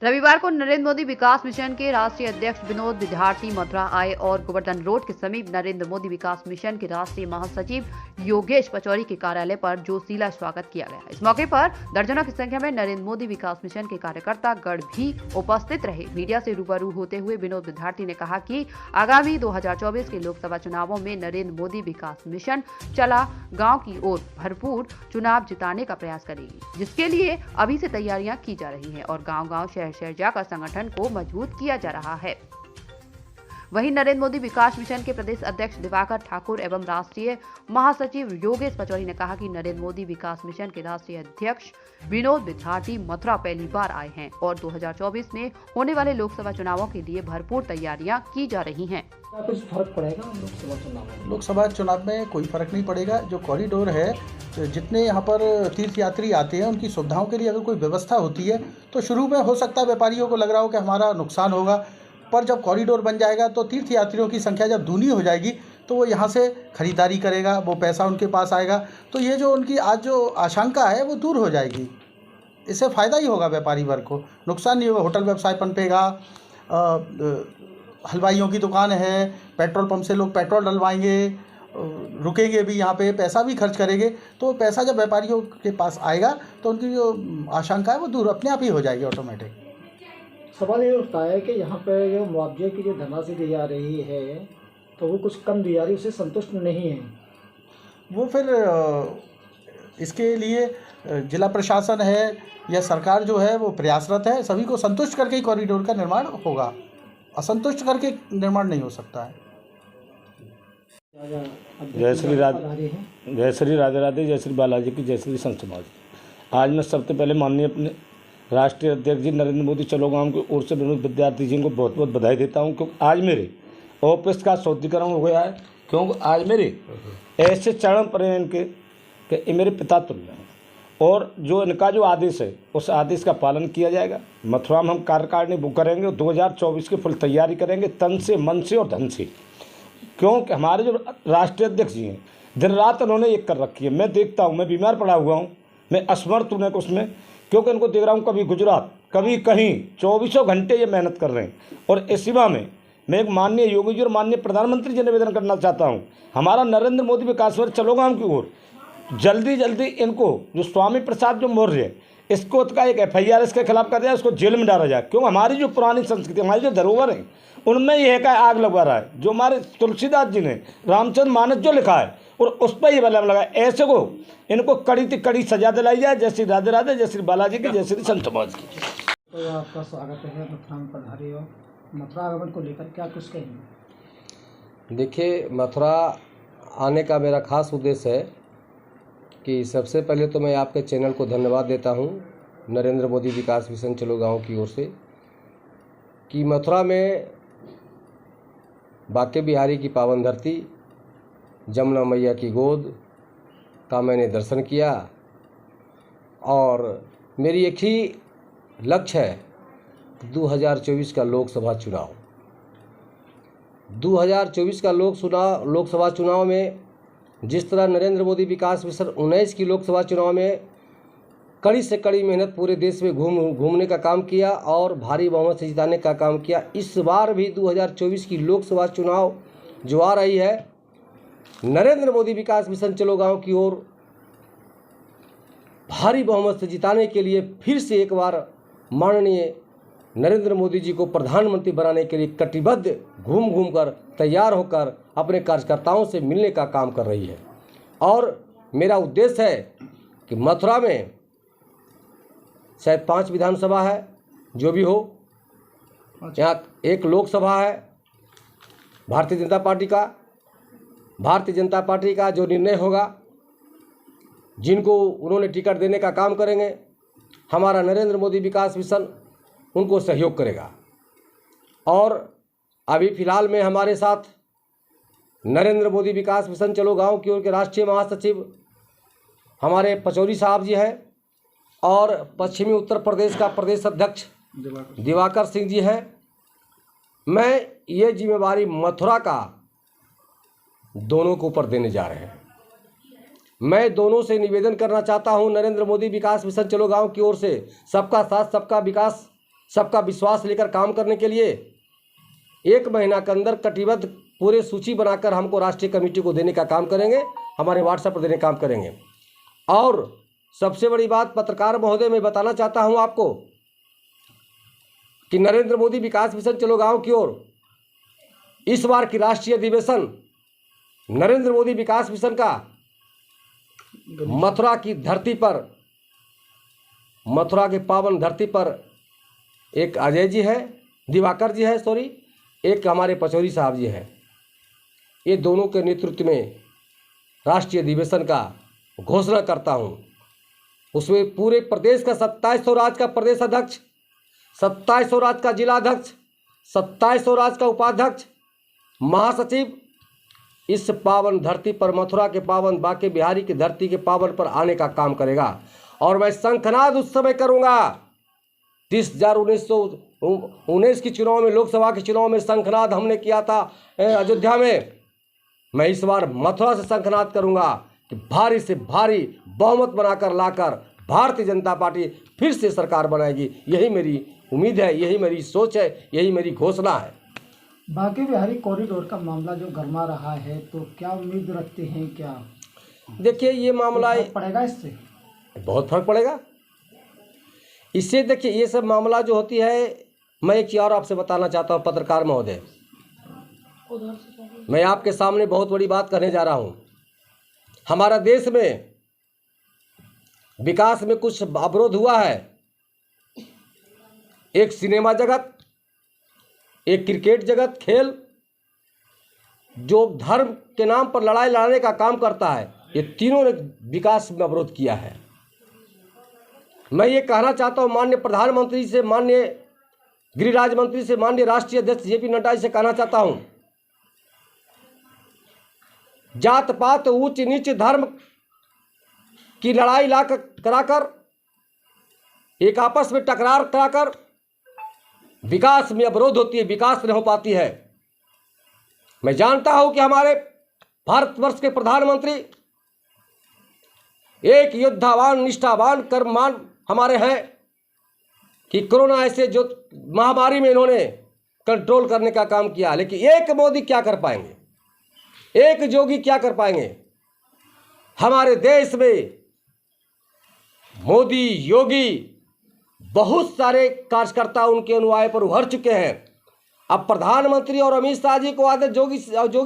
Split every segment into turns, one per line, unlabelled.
रविवार को नरेंद्र मोदी विकास मिशन के राष्ट्रीय अध्यक्ष विनोद विद्यार्थी मथुरा आए और गोवर्धन रोड के समीप नरेंद्र मोदी विकास मिशन के राष्ट्रीय महासचिव योगेश पचौरी के कार्यालय पर जोशीला स्वागत किया गया। इस मौके पर दर्जनों की संख्या में नरेंद्र मोदी विकास मिशन के कार्यकर्ता गण भी उपस्थित रहे। मीडिया से रूबरू होते हुए विनोद विद्यार्थी ने कहा कि आगामी 2024 के लोकसभा चुनावों में नरेंद्र मोदी विकास मिशन चला गाँव की ओर भरपूर चुनाव जिताने का प्रयास करेगी, जिसके लिए अभी से तैयारियां की जा रही हैं और गाँव-गाँव शहर जाकर संगठन को मजबूत किया जा रहा है। वहीं नरेंद्र मोदी विकास मिशन के प्रदेश अध्यक्ष दिवाकर ठाकुर एवं राष्ट्रीय महासचिव योगेश पचौरी ने कहा कि नरेंद्र मोदी विकास मिशन के राष्ट्रीय अध्यक्ष विनोद विद्यार्थी मथुरा पहली बार आए हैं और 2024 में होने वाले लोकसभा चुनावों के लिए भरपूर तैयारियां की जा रही हैं।
क्या कुछ फर्क पड़ेगा लोकसभा चुनाव में?
लोकसभा चुनाव में कोई फर्क नहीं पड़ेगा। जो कॉरिडोर है, जितने यहाँ पर तीर्थयात्री आते हैं उनकी सुविधाओं के लिए अगर कोई व्यवस्था होती है तो शुरू में हो सकता है व्यापारियों को लग रहा हो कि हमारा नुकसान होगा, पर जब कॉरिडोर बन जाएगा तो तीर्थयात्रियों की संख्या जब दूनी हो जाएगी तो वो यहाँ से खरीदारी करेगा, वो पैसा उनके पास आएगा, तो ये जो उनकी आज जो आशंका है वो दूर हो जाएगी। इससे फ़ायदा ही होगा व्यापारी वर्ग को, नुकसान नहीं होगा। होटल व्यवसाय पनपेगा, हलवाइयों की दुकान है, पेट्रोल पंप से लोग पेट्रोल डलवाएंगे, रुकेंगे भी यहाँ पे, पैसा भी खर्च करेंगे, तो पैसा जब व्यापारियों के पास आएगा तो उनकी जो आशंका है वो दूर अपने आप ही हो जाएगी ऑटोमेटिक।
सवाल ये उठता है कि यहाँ पे जो मुआवजे की जो धनराशि दी जा रही है तो वो कुछ कम दी जा रही है, उससे संतुष्ट नहीं है।
वो फिर इसके लिए जिला प्रशासन है या सरकार जो है वो प्रयासरत है, सभी को संतुष्ट करके ही कॉरिडोर का निर्माण होगा, असंतुष्ट करके निर्माण नहीं हो सकता है।
जय श्री राधे, जय श्री राधे राधे, जय श्री बालाजी की, जय श्री संत समाज। आज मैं सबसे पहले माननीय अपने राष्ट्रीय अध्यक्ष जी नरेंद्र मोदी चलो गाँव की ओर से विनोद विद्यार्थी जी को बहुत बहुत बधाई देता हूँ, क्योंकि आज मेरे ऑफिस का सौदीकरण हो गया है। क्योंकि आज मेरे ऐसे चरण पड़े हैं इनके कि ये मेरे पिता तुल्य हैं और जो इनका जो आदेश है उस आदेश का पालन किया जाएगा। मथुरा में हम कार्यकारिणी बुक करेंगे, 2024 की फुल तैयारी करेंगे तन से, मन से और धन से, क्योंकि हमारे जो राष्ट्रीय अध्यक्ष जी हैं दिन रात उन्होंने एक कर रखी है। मैं देखता हूँ, मैं बीमार पड़ा हुआ हूँ, मैं असमर्थ हूँ उसमें, क्योंकि इनको देख रहा हूँ कभी गुजरात कभी कहीं 24 घंटे ये मेहनत कर रहे हैं। और इस सीमा में मैं एक माननीय योगी जी और माननीय प्रधानमंत्री जी निवेदन करना चाहता हूँ, हमारा नरेंद्र मोदी विकास वर्ष चलो गाँव की ओर जल्दी इनको जो स्वामी प्रसाद जो मौर्य है इसको का एक FIR इसके खिलाफ कर दिया, इसको जेल में डाला जाए। क्यों? हमारी जो पुरानी संस्कृति, हमारी जो धरोहर है उनमें यह का आग लगवा रहा है। जो हमारे तुलसीदास जी ने रामचंद्र मानस जो लिखा है और उस पर ये बल्लम लगा, ऐसे को इनको कड़ी सजा दिलाई जाए। जय श्री राधे राधे, जय श्री बालाजी की, जय श्री संत समाज की।
तो आपका स्वागत है मथुरा में पधारे हो। मथुरा आगमन को लेकर क्या कुछ कहेंगे?
देखिए, मथुरा आने का मेरा खास उद्देश्य है कि सबसे पहले तो मैं आपके चैनल को धन्यवाद देता हूं, नरेंद्र मोदी विकास मिशन चलो गाँव की ओर से, कि मथुरा में बांके बिहारी की पावन धरती, जमुना मैया की गोद का मैंने दर्शन किया। और मेरी एक ही लक्ष्य है, 2024 का लोकसभा चुनाव। 2024 का लोकसभा चुनाव में जिस तरह नरेंद्र मोदी विकास मिशन 19 की लोकसभा चुनाव में कड़ी से कड़ी मेहनत पूरे देश में घूमने का काम किया और भारी बहुमत से जिताने का काम किया, इस बार भी 2024 की लोकसभा चुनाव जो आ रही है, नरेंद्र मोदी विकास मिशन चलो गाँव की ओर भारी बहुमत से जिताने के लिए फिर से एक बार माननीय नरेंद्र मोदी जी को प्रधानमंत्री बनाने के लिए कटिबद्ध घूम कर तैयार होकर अपने कार्यकर्ताओं से मिलने का काम कर रही है। और मेरा उद्देश्य है कि मथुरा में शायद 5 विधानसभा है, जो भी हो, यहाँ एक लोकसभा है। भारतीय जनता पार्टी का जो निर्णय होगा, जिनको उन्होंने टिकट देने का काम करेंगे, हमारा नरेंद्र मोदी विकास मिशन उनको सहयोग करेगा। और अभी फ़िलहाल में हमारे साथ नरेंद्र मोदी विकास मिशन चलो गाँव की ओर के राष्ट्रीय महासचिव हमारे पचौरी साहब जी हैं और पश्चिमी उत्तर प्रदेश का प्रदेश अध्यक्ष दिवाकर सिंह जी हैं। मैं ये जिम्मेवारी मथुरा का दोनों के ऊपर देने जा रहे हैं। मैं दोनों से निवेदन करना चाहता हूं, नरेंद्र मोदी विकास मिशन चलो गाँव की ओर से सबका साथ सबका विकास सबका विश्वास लेकर काम करने के लिए 1 महीना के अंदर कटिबद्ध पूरे सूची बनाकर हमको राष्ट्रीय कमेटी को देने का काम करेंगे, हमारे व्हाट्सएप पर देने का काम करेंगे। और सबसे बड़ी बात पत्रकार महोदय मैं बताना चाहता हूं आपको कि नरेंद्र मोदी विकास मिशन चलो गांव की ओर इस बार की राष्ट्रीय अधिवेशन नरेंद्र मोदी विकास मिशन का मथुरा की धरती पर, मथुरा के पावन धरती पर एक अजय जी है, दिवाकर जी है, सॉरी, एक हमारे पचौरी साहब जी हैं। ये दोनों के नेतृत्व में राष्ट्रीय अधिवेशन का घोषणा करता हूं। उसमें पूरे प्रदेश का 2700 राज्य का प्रदेश अध्यक्ष, 2700 राज्य का जिलाध्यक्ष, 2700 राज्य का उपाध्यक्ष, महासचिव इस पावन धरती पर, मथुरा के पावन बांके बिहारी की धरती के पावन पर आने का काम करेगा। और मैं शंखनाद उस समय करूंगा 30/1919 की चुनाव में, लोकसभा के चुनाव में शंखनाद हमने किया था अयोध्या में। मैं इस बार मथुरा से शंखनाद करूंगा कि भारी से भारी बहुमत बनाकर लाकर भारतीय जनता पार्टी फिर से सरकार बनाएगी। यही मेरी उम्मीद है, यही मेरी सोच है, यही मेरी घोषणा है।
बांके बिहारी कॉरिडोर का मामला जो गरमा रहा है, तो क्या उम्मीद रखते हैं? क्या
देखिए ये मामला
पड़ेगा, इससे
बहुत फर्क पड़ेगा। इससे देखिए ये सब मामला जो होती है, मैं एक चीज़ और आपसे बताना चाहता हूँ पत्रकार महोदय, मैं आपके सामने बहुत बड़ी बात कहने जा रहा हूँ। हमारा देश में विकास में कुछ अवरोध हुआ है। एक सिनेमा जगत, एक क्रिकेट जगत, खेल, जो धर्म के नाम पर लड़ाई लड़ने का काम करता है, ये तीनों ने विकास में अवरोध किया है। मैं ये कहना चाहता हूँ माननीय प्रधानमंत्री से, माननीय गृह राज्य मंत्री से, माननीय राष्ट्रीय अध्यक्ष जेपी नड्डा जी से कहना चाहता हूँ, जात पात ऊंच नीच धर्म की लड़ाई कराकर, एक आपस में टकरार कराकर विकास में अवरोध होती है, विकास नहीं हो पाती है। मैं जानता हूं कि हमारे भारतवर्ष के प्रधानमंत्री एक योद्धावान, निष्ठावान, कर्मवान हमारे हैं कि कोरोना ऐसे जो महामारी में इन्होंने कंट्रोल करने का काम किया। लेकिन एक मोदी क्या कर पाएंगे, एक जोगी क्या कर पाएंगे? हमारे देश में मोदी, योगी, बहुत सारे कार्यकर्ता उनके अनुयायी पर उभर चुके हैं। अब प्रधानमंत्री और अमित शाह जी को आदत जोगी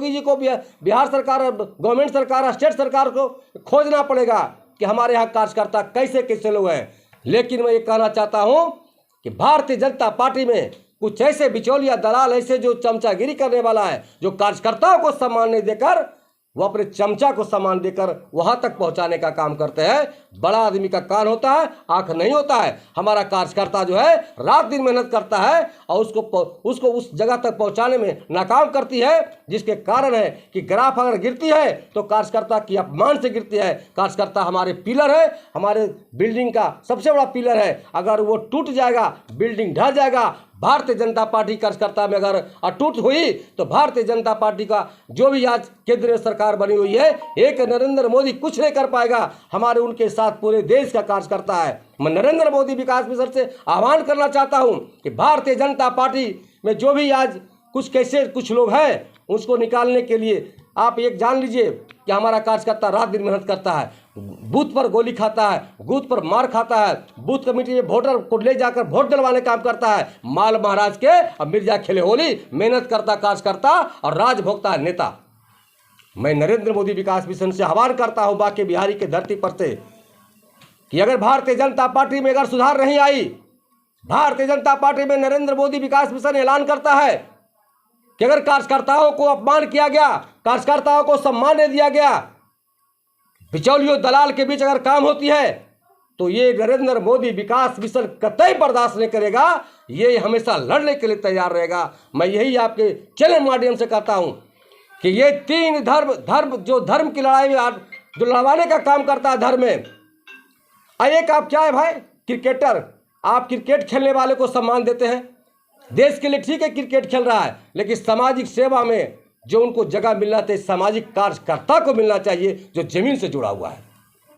जी को बिहार सरकार, गवर्नमेंट सरकार, स्टेट सरकार को खोजना पड़ेगा कि हमारे यहाँ कार्यकर्ता कैसे कैसे लोग हैं। लेकिन मैं ये कहना चाहता हूँ कि भारतीय जनता पार्टी में कुछ ऐसे बिचौलिया दलाल, ऐसे जो चमचागिरी करने वाला है, जो कार्यकर्ताओं को सम्मान नहीं देकर वो अपने चमचा को सम्मान देकर वहां तक पहुंचाने का काम करते हैं। बड़ा आदमी का कान होता है, आंख नहीं होता है। हमारा कार्यकर्ता जो है रात दिन मेहनत करता है और उसको उस जगह तक पहुंचाने में नाकाम करती है, जिसके कारण है कि ग्राफ अगर गिरती है तो कार्यकर्ता की अपमान से गिरती है। कार्यकर्ता हमारे पिलर है, हमारे बिल्डिंग का सबसे बड़ा पिलर है। अगर वो टूट जाएगा, बिल्डिंग ढह जाएगा। भारतीय जनता पार्टी कार्यकर्ता में अगर अटूट हुई तो भारतीय जनता पार्टी का जो भी आज केंद्रीय सरकार बनी हुई है, एक नरेंद्र मोदी कुछ नहीं कर पाएगा। हमारे उनके साथ पूरे देश का कार्यकर्ता है। मैं नरेंद्र मोदी विकास मिशन से आह्वान करना चाहता हूं कि भारतीय जनता पार्टी में जो भी आज कुछ लोग हैं, उसको निकालने के लिए आप एक जान लीजिए कि हमारा कार्यकर्ता रात दिन मेहनत करता है, बूथ पर गोली खाता है, बूथ पर मार खाता है, बूथ कमेटी में वोटर को ले जाकर वोट दिलवाने काम करता है। माल महाराज के अब मिर्जा खेले होली, मेहनत करता कार्यकर्ता और राज भोगता है नेता। मैं नरेंद्र मोदी विकास मिशन से आह्वान करता हूं बांके बिहारी के धरती पर से कि अगर भारतीय जनता पार्टी में अगर सुधार नहीं आई, भारतीय जनता पार्टी में नरेंद्र मोदी विकास मिशन ऐलान करता है कि अगर कार्यकर्ताओं को अपमान किया गया, कार्यकर्ताओं को सम्मान नहीं दिया गया, बिचौलियों दलाल के बीच अगर काम होती है, तो ये नरेंद्र मोदी विकास मिशन कतई बर्दाश्त नहीं करेगा। ये हमेशा लड़ने के लिए तैयार रहेगा। मैं यही आपके चैनल माध्यम से कहता हूं कि ये तीन धर्म जो धर्म की लड़ाई में जो लड़वाने का काम करता है धर्म में। एक आप क्या है भाई, क्रिकेटर, आप क्रिकेट खेलने वाले को सम्मान देते हैं, देश के लिए ठीक है क्रिकेट खेल रहा है, लेकिन सामाजिक सेवा में जो उनको जगह मिलना चाहिए, सामाजिक कार्यकर्ता को मिलना चाहिए जो जमीन से जुड़ा हुआ है।